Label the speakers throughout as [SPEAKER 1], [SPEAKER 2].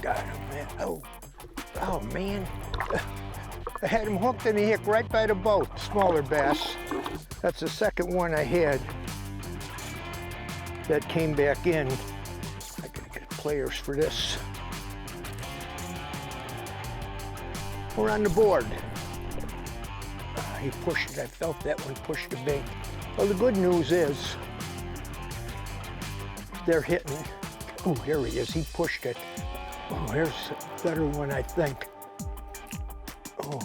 [SPEAKER 1] Got him, man. Oh, man. I had him hooked and he hit right by the boat. Smaller bass. That's the second one I had that came back in. I gotta get players for this. We're on the board. He pushed it. I felt that one pushed the bait. Well, the good news is they're hitting. Oh, here he is. He pushed it. Oh, here's a better one, I think. Oh,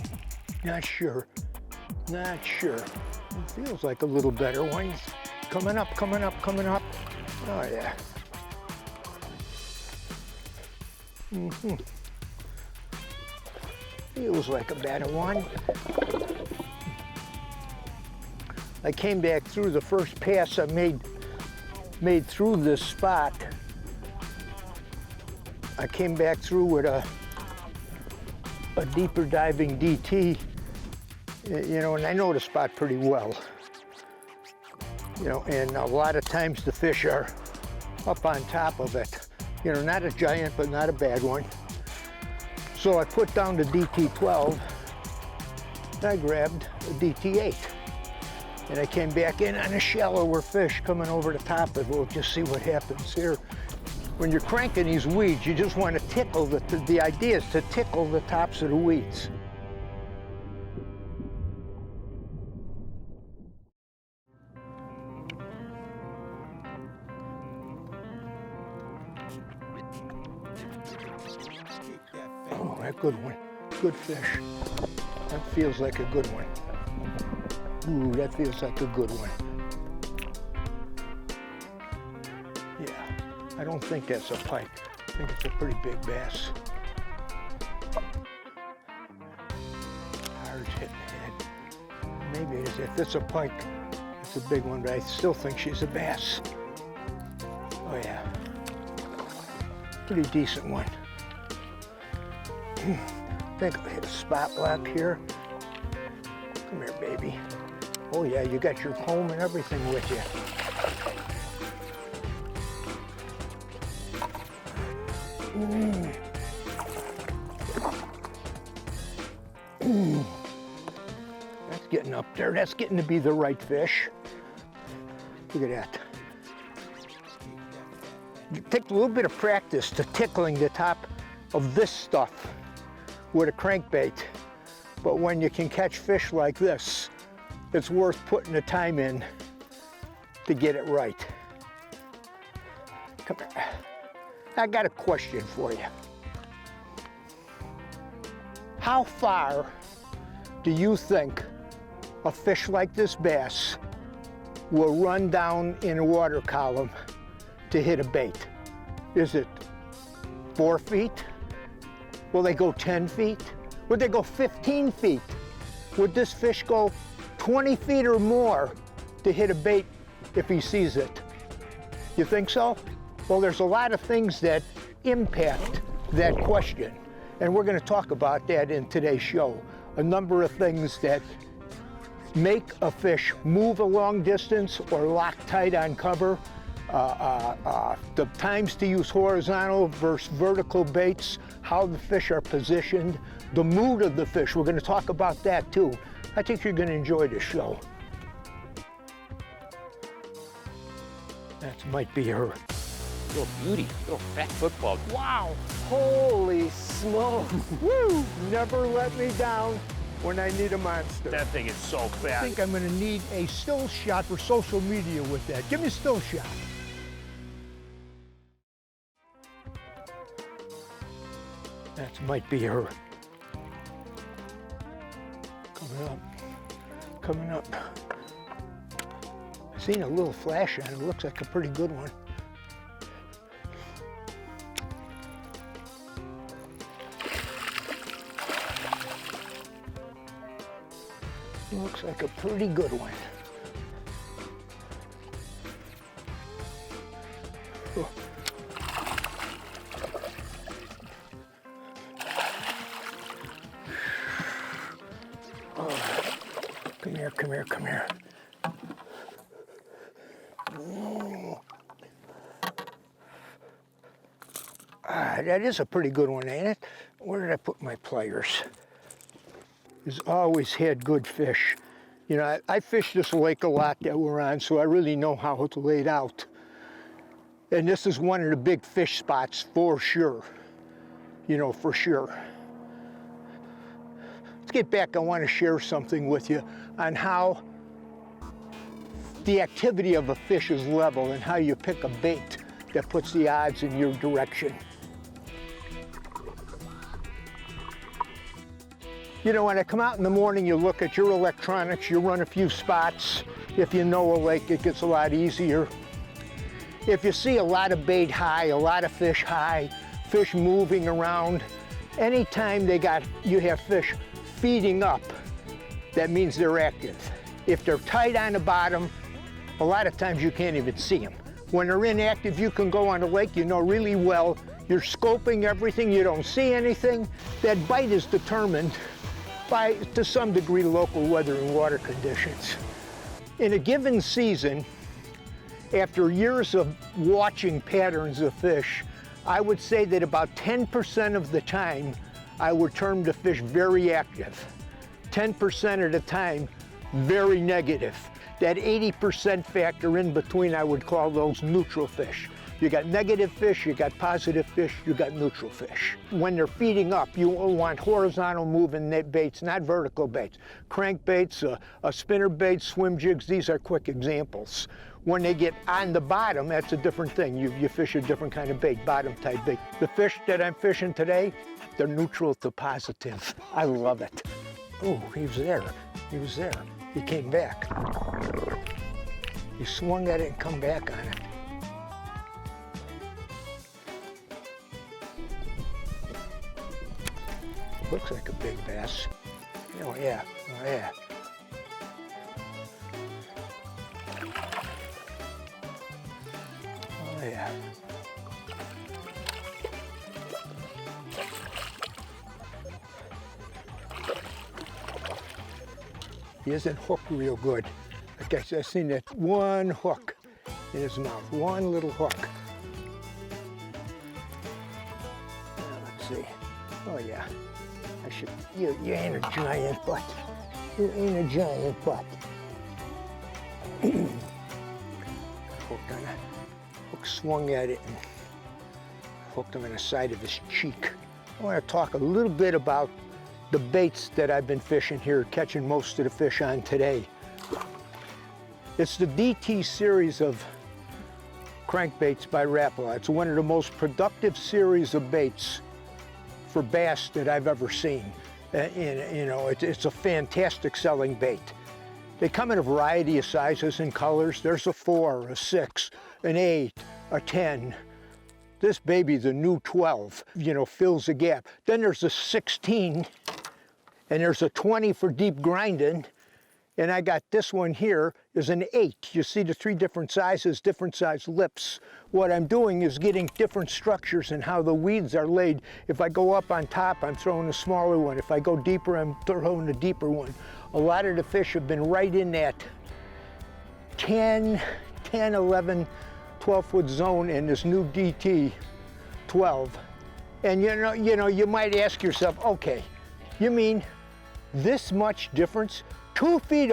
[SPEAKER 1] not sure. Not sure. It feels like a little better one. Coming up, coming up, coming up. Oh, yeah. Mm-hmm. Feels like a better one. I came back through the first pass I made through this spot. I came back through with a deeper diving DT, you know, and I know the spot pretty well. You know, and a lot of times the fish are up on top of it. You know, not a giant, but not a bad one. So I put down the DT12, and I grabbed a DT8. And I came back in on a shallower fish coming over the top of it. We'll just see what happens here. When you're cranking these weeds, you just want to tickle, the idea is to tickle the tops of the weeds. Oh, that good one. Good fish. That feels like a good one. Ooh, that feels like a good one. Yeah, I don't think that's a pike. I think it's a pretty big bass. Hard hitting head. Maybe it is. If it's a pike, it's a big one, but I still think she's a bass. Oh yeah, pretty decent one. I think I'll hit a spot lock here. Come here, baby. Oh yeah, you got your comb and everything with you. That's getting up there. That's getting to be the right fish. Look at that. It takes a little bit of practice to tickling the top of this stuff with a crankbait. But when you can catch fish like this, it's worth putting the time in to get it right. Come here. I got a question for you. How far do you think a fish like this bass will run down in a water column to hit a bait? Is it 4 feet? Will they go 10 feet? Would they go 15 feet? Would this fish go 20 feet or more to hit a bait if he sees it? You think so? Well, there's a lot of things that impact that question, and we're going to talk about that in today's show. A number of things that make a fish move a long distance or lock tight on cover, the times to use horizontal versus vertical baits, how the fish are positioned, the mood of the fish. We're going to talk about that too. I think you're going to enjoy this show. That might be her.
[SPEAKER 2] Little beauty, little fat football.
[SPEAKER 1] Wow, holy smokes. Woo, never let me down when I need a monster.
[SPEAKER 2] That thing is so
[SPEAKER 1] I
[SPEAKER 2] fat.
[SPEAKER 1] think I'm going to need a still shot for social media with that. Give me a still shot. That might be her. Coming up, coming up. I've seen a little flash on it. It looks like a pretty good one. Looks like a pretty good one. Oh. Oh. Come here, come here, come here. that is a pretty good one, ain't it? Where did I put my pliers? He's always had good fish. You know, I fished this lake a lot that we're on, so I really know how it's laid out. And this is one of the big fish spots for sure. You know, for sure. Let's get back. I want to share something with you on how the activity of a fish's level and how you pick a bait that puts the odds in your direction. You know, when I come out in the morning, you look at your electronics, you run a few spots. If you know a lake, it gets a lot easier. If you see a lot of bait high, a lot of fish high, fish moving around, anytime you have fish feeding up, that means they're active. If they're tight on the bottom, a lot of times you can't even see them. When they're inactive, you can go on a lake, you know really well, you're scoping everything, you don't see anything. That bite is determined by, to some degree, local weather and water conditions. In a given season, after years of watching patterns of fish, I would say that about 10% of the time, I would term the fish very active. 10% of the time, very negative. That 80% factor in between, I would call those neutral fish. You got negative fish, you got positive fish, you got neutral fish. When they're feeding up, you want horizontal moving baits, not vertical baits. Crankbaits, a spinner bait, swim jigs, these are quick examples. When they get on the bottom, that's a different thing. You fish a different kind of bait, bottom type bait. The fish that I'm fishing today, they're neutral to positive. I love it. Oh, he was there. He was there. He came back. He swung at it and come back on it. Looks like a big bass. Oh yeah, oh yeah. Oh yeah. He isn't hooked real good. I guess I've seen that one hook in his mouth, one little hook. Now, let's see. Oh yeah. You ain't a giant butt. You ain't a giant butt. Hooked on it. Hook swung at it and hooked him in the side of his cheek. I want to talk a little bit about the baits that I've been fishing here, catching most of the fish on today. It's the DT series of crankbaits by Rapala. It's one of the most productive series of baits for bass that I've ever seen. You know, it's a fantastic selling bait. They come in a variety of sizes and colors. There's a 4, a 6, an 8, a 10. This baby, the new 12, you know, fills the gap. Then there's a 16, and there's a 20 for deep grinding. And I got this one here is an 8. You see the 3 different sizes, different size lips. What I'm doing is getting different structures and how the weeds are laid. If I go up on top, I'm throwing a smaller one. If I go deeper, I'm throwing a deeper one. A lot of the fish have been right in that 10, 11, 12-foot zone in this new DT 12. And you know, you might ask yourself, okay, you mean this much difference? 2 feet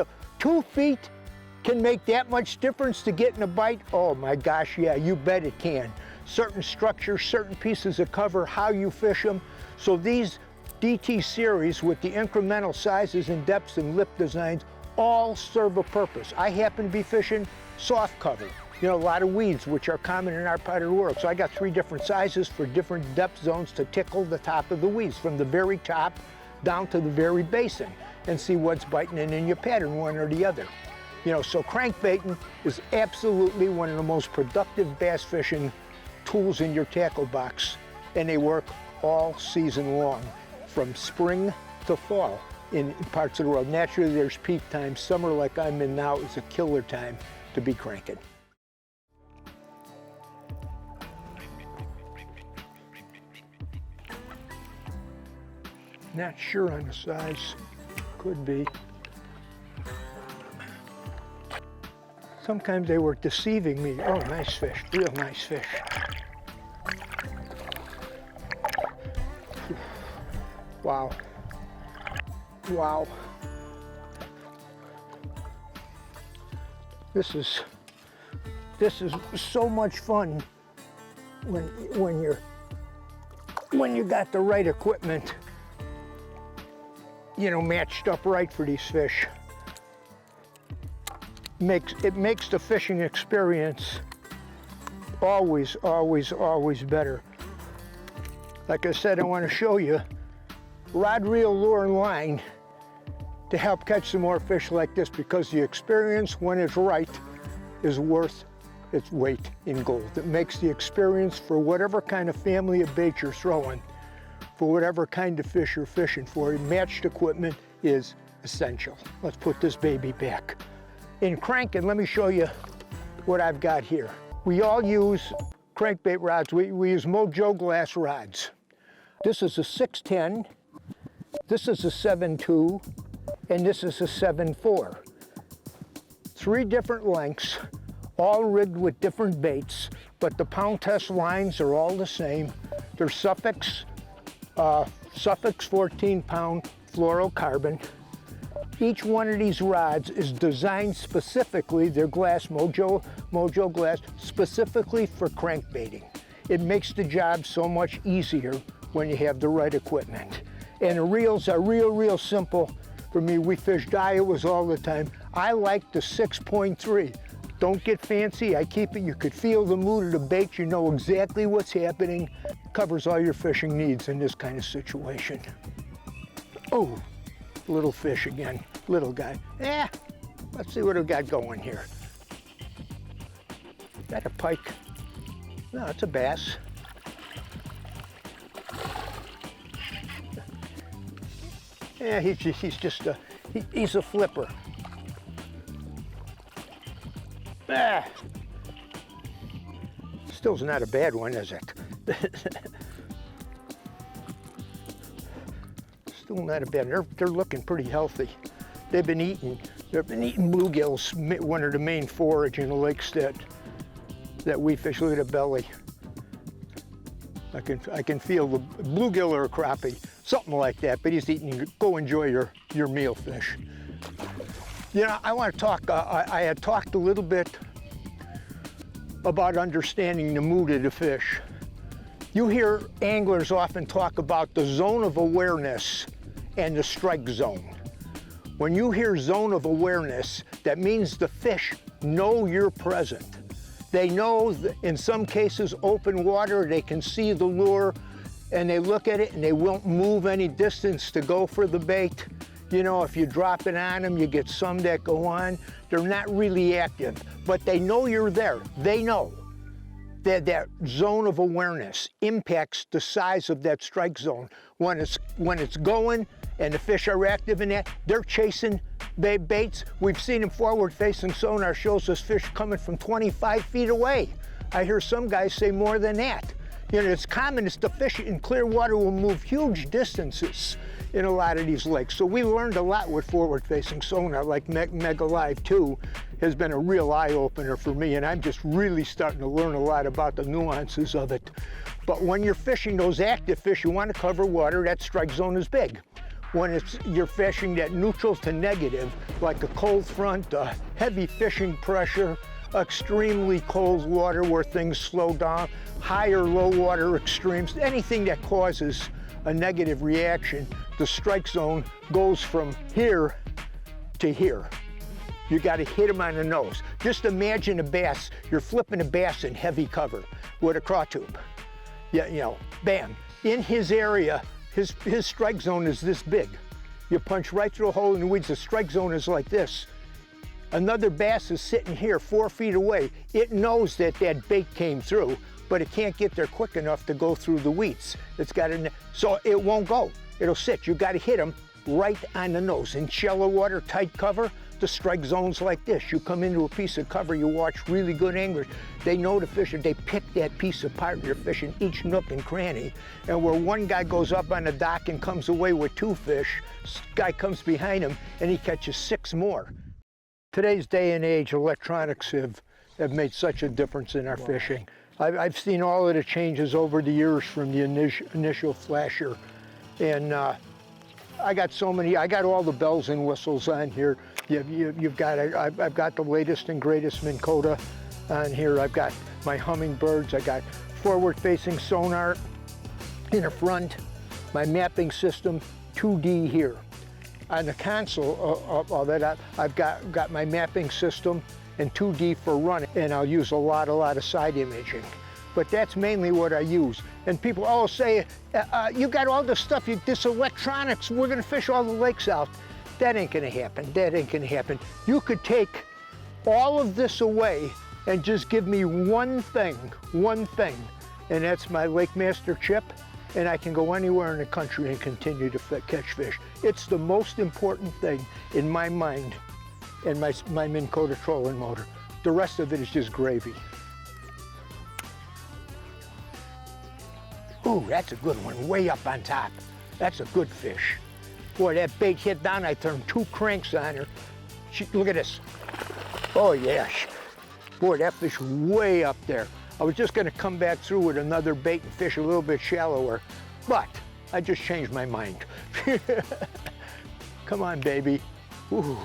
[SPEAKER 1] can make that much difference to getting a bite? Oh my gosh, yeah, you bet it can. Certain structures, certain pieces of cover, how you fish them. So these DT series with the incremental sizes and depths and lip designs all serve a purpose. I happen to be fishing soft cover. You know, a lot of weeds, which are common in our part of the world. So I got 3 different sizes for different depth zones to tickle the top of the weeds, from the very top down to the very basin, and see what's biting in your pattern, one or the other. You know, so crankbaiting is absolutely one of the most productive bass fishing tools in your tackle box, and they work all season long, from spring to fall in parts of the world. Naturally, there's peak time. Summer, like I'm in now, is a killer time to be cranking. Not sure on the size, could be. Sometimes they were deceiving me. Oh, nice fish, real nice fish. Wow. Wow. This is so much fun when you got the right equipment, you know, matched up right for these fish. It makes the fishing experience always, always, always better. Like I said, I want to show you rod, reel, lure, and line to help catch some more fish like this, because the experience, when it's right, is worth its weight in gold. It makes the experience for whatever kind of family of bait you're throwing, for whatever kind of fish you're fishing for, matched equipment is essential. Let's put this baby back. In cranking, let me show you what I've got here. We all use crankbait rods. We use Mojo glass rods. This is a 610, this is a 7.2, and this is a 7.4. 3 different lengths, all rigged with different baits, but the pound test lines are all the same. They're Suffix 14-pound fluorocarbon. Each one of these rods is designed specifically, they're glass, Mojo glass, specifically for crankbaiting. It makes the job so much easier when you have the right equipment. And the reels are real simple. For me, we fish Iowas all the time. I like the 6.3. Don't get fancy, I keep it, you could feel the mood of the bait, you know exactly what's happening. Covers all your fishing needs in this kind of situation. Oh, little fish again, little guy. Let's see what we got going here. Is that a pike? No, it's a bass. Yeah, he's a flipper. Still's not a bad one, is it? Still not a bad. They're looking pretty healthy. They've been eating bluegills, one of the main forage in the lakes that we fish. Look at the belly. I can feel the bluegill or a crappie, something like that. But he's eating. Go enjoy your meal, fish. You know, I want to talk. I had talked a little bit about understanding the mood of the fish. You hear anglers often talk about the zone of awareness and the strike zone. When you hear zone of awareness, that means the fish know you're present. They know that in some cases, open water, they can see the lure and they look at it and they won't move any distance to go for the bait. You know, if you drop it on them, you get some that go on. They're not really active, but they know you're there. They know that that zone of awareness impacts the size of that strike zone. When it's going and the fish are active in that, they're chasing baits. We've seen them forward-facing sonar shows us fish coming from 25 feet away. I hear some guys say more than that. You know, it's common, it's the fish in clear water will move huge distances in a lot of these lakes. So we learned a lot with forward-facing sonar, like Mega Live 2 has been a real eye-opener for me, and I'm just really starting to learn a lot about the nuances of it. But when you're fishing those active fish, you want to cover water, that strike zone is big. When you're fishing that neutral to negative, like a cold front, heavy fishing pressure, extremely cold water where things slow down, high or low water extremes, anything that causes a negative reaction, the strike zone goes from here to here. You got to hit him on the nose. Just imagine a bass, you're flipping a bass in heavy cover with a craw tube. Yeah, you know, bam. In his area, his strike zone is this big. You punch right through a hole in the weeds, the strike zone is like this. Another bass is sitting here 4 feet away. It knows that that bait came through, but it can't get there quick enough to go through the weeds. So it won't go. It'll sit. You got to hit them right on the nose. In shallow water, tight cover, the strike zone's like this. You come into a piece of cover, you watch really good anglers. They know the fish, they pick that piece apart and they're fishing each nook and cranny. And where one guy goes up on the dock and comes away with 2 fish, guy comes behind him and he catches 6 more. Today's day and age, electronics have made such a difference in our fishing. I've seen all of the changes over the years from the initial flasher. And I got so many, I got all the bells and whistles on here. You've got, I've got the latest and greatest Minn Kota on here. I've got my hummingbirds. I got forward-facing sonar in the front, my mapping system, 2D here. On the console of that, I've got my mapping system and 2D for running, and I'll use a lot of side imaging. But that's mainly what I use. And people always say, you got all this stuff, this electronics, we're gonna fish all the lakes out. That ain't gonna happen, that ain't gonna happen. You could take all of this away and just give me one thing, and that's my Lake Master chip, and I can go anywhere in the country and continue to catch fish. It's the most important thing in my mind and my Minn Kota trolling motor. The rest of it is just gravy. Ooh, that's a good one, way up on top. That's a good fish. Boy, that bait hit down, I turned 2 cranks on her. Look at this. Oh yeah. Boy, that fish way up there. I was just gonna come back through with another bait and fish a little bit shallower, but I just changed my mind. Come on, baby. Ooh.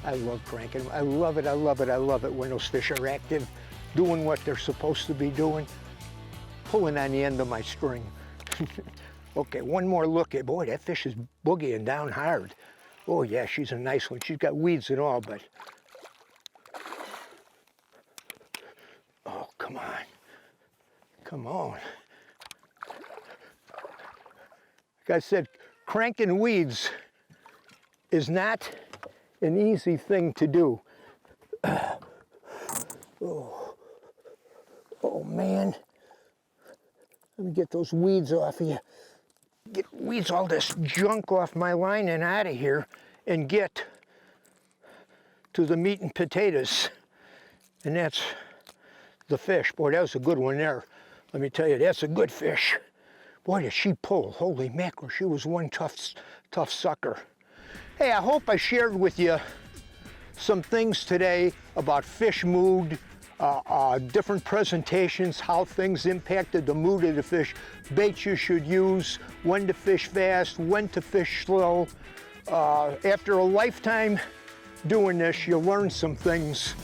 [SPEAKER 1] I love cranking. I love it, I love it, I love it when those fish are active, doing what they're supposed to be doing, pulling on the end of my string. Okay, one more look at, boy, that fish is boogieing down hard. Oh yeah, she's a nice one. She's got weeds and all, but, oh, come on. Come on. Like I said, cranking weeds is not an easy thing to do. Oh man, let me get those weeds off of you. Get weeds, all this junk off my line and out of here, and get to the meat and potatoes. And that's the fish. Boy, that was a good one there. Let me tell you, that's a good fish. Boy, did she pull. Holy mackerel, she was one tough sucker. Hey, I hope I shared with you some things today about fish mood, different presentations, how things impacted the mood of the fish, baits you should use, when to fish fast, when to fish slow. After a lifetime doing this, you learn some things,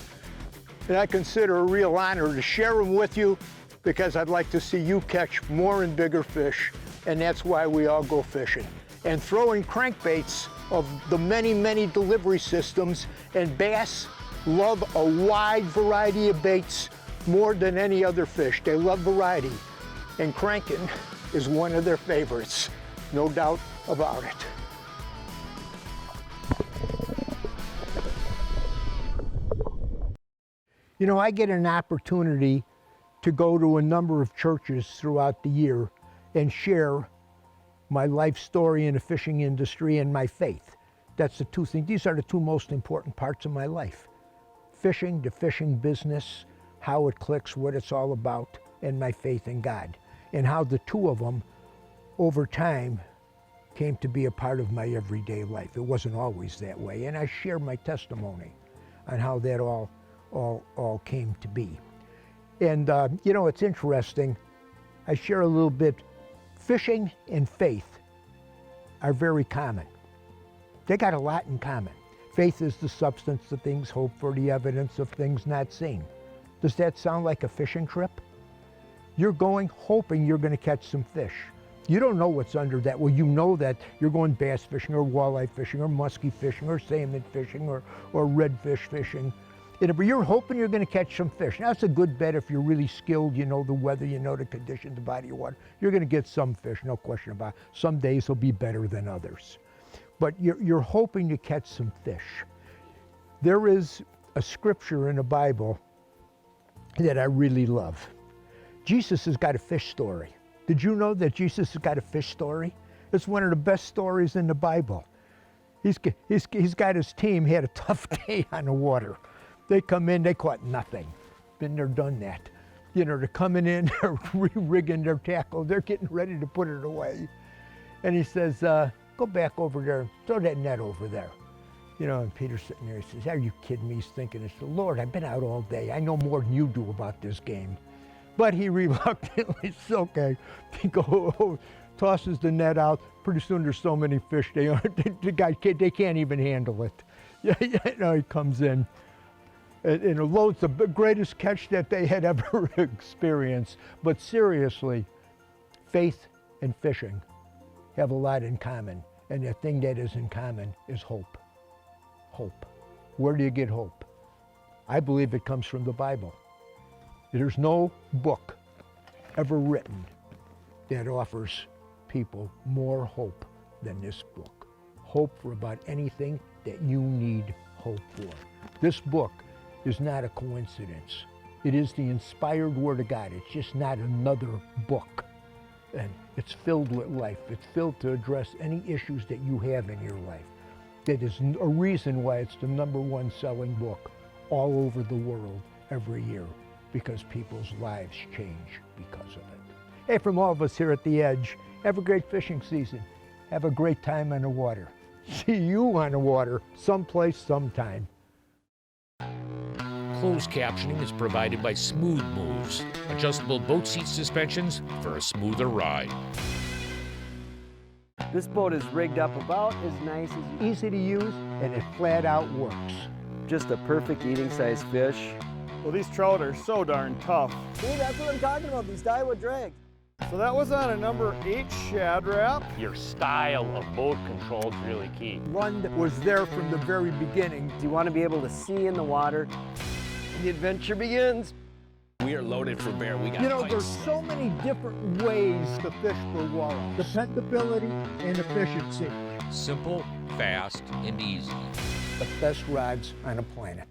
[SPEAKER 1] and I consider a real honor to share them with you, because I'd like to see you catch more and bigger fish, and that's why we all go fishing. And throwing crankbaits of the many delivery systems, and bass love a wide variety of baits more than any other fish. They love variety, and cranking is one of their favorites, no doubt about it. You know, I get an opportunity to go to a number of churches throughout the year and share my life story in the fishing industry and my faith. That's the two things. These are the two most important parts of my life. Fishing, the fishing business, how it clicks, what it's all about, and my faith in God. And how the two of them, over time, came to be a part of my everyday life. It wasn't always that way. And I share my testimony on how that all came to be. And you know, it's interesting. I share a little bit. Fishing and faith are very common. They got a lot in common. Faith is the substance of things hoped for, the evidence of things not seen. Does that sound like a fishing trip? You're going hoping you're going to catch some fish. You don't know what's under that. Well, you know that you're going bass fishing or walleye fishing or muskie fishing or salmon fishing or redfish fishing. But you're hoping you're going to catch some fish. Now, that's a good bet if you're really skilled, you know the weather, you know the conditions, the body of water. You're going to get some fish, no question about it. Some days will be better than others. But you're hoping to catch some fish. There is a scripture in the Bible that I really love. Jesus has got a fish story. Did you know that Jesus has got a fish story? It's one of the best stories in the Bible. He's got his team. He had a tough day on the water. They come in, they caught nothing. Been there, done that. You know, they're coming in, they're re-rigging their tackle, they're getting ready to put it away. And he says, go back over there, throw that net over there. You know, and Peter's sitting there, he says, are you kidding me? He's thinking, he said, Lord, I've been out all day. I know more than you do about this game. But he reluctantly says, okay, go tosses the net out. Pretty soon there's so many fish, they can't even handle it. He comes in and loads the greatest catch that they had ever experienced. But seriously, faith and fishing have a lot in common. And the thing that is in common is hope. Hope. Where do you get hope? I believe it comes from the Bible. There's no book ever written that offers people more hope than this book. Hope for about anything that you need hope for. This book is not a coincidence. It is the inspired Word of God. It's just not another book. And it's filled with life. It's filled to address any issues that you have in your life. That is a reason why it's the #1 selling book all over the world every year, because people's lives change because of it. Hey, from all of us here at The Edge, have a great fishing season. Have a great time on the water. See you on the water someplace, sometime.
[SPEAKER 2] Closed captioning is provided by Smooth Moves, adjustable boat seat suspensions for a smoother ride.
[SPEAKER 3] This boat is rigged up about as nice as you.
[SPEAKER 1] Easy to use, and it flat out works.
[SPEAKER 3] Just a perfect eating size fish.
[SPEAKER 4] Well, these trout are so darn tough.
[SPEAKER 3] See, that's what I'm talking about, these die with drag.
[SPEAKER 4] So that was on a number 8 Shad Rap.
[SPEAKER 2] Your style of boat control is really key.
[SPEAKER 1] One that was there from the very beginning.
[SPEAKER 3] You want to be able to see in the water. The adventure begins.
[SPEAKER 2] We are loaded for bear. We got
[SPEAKER 1] There's so many different ways to fish for walleye. Dependability and efficiency.
[SPEAKER 2] simple, fast, and easy.
[SPEAKER 1] The best rods on the planet.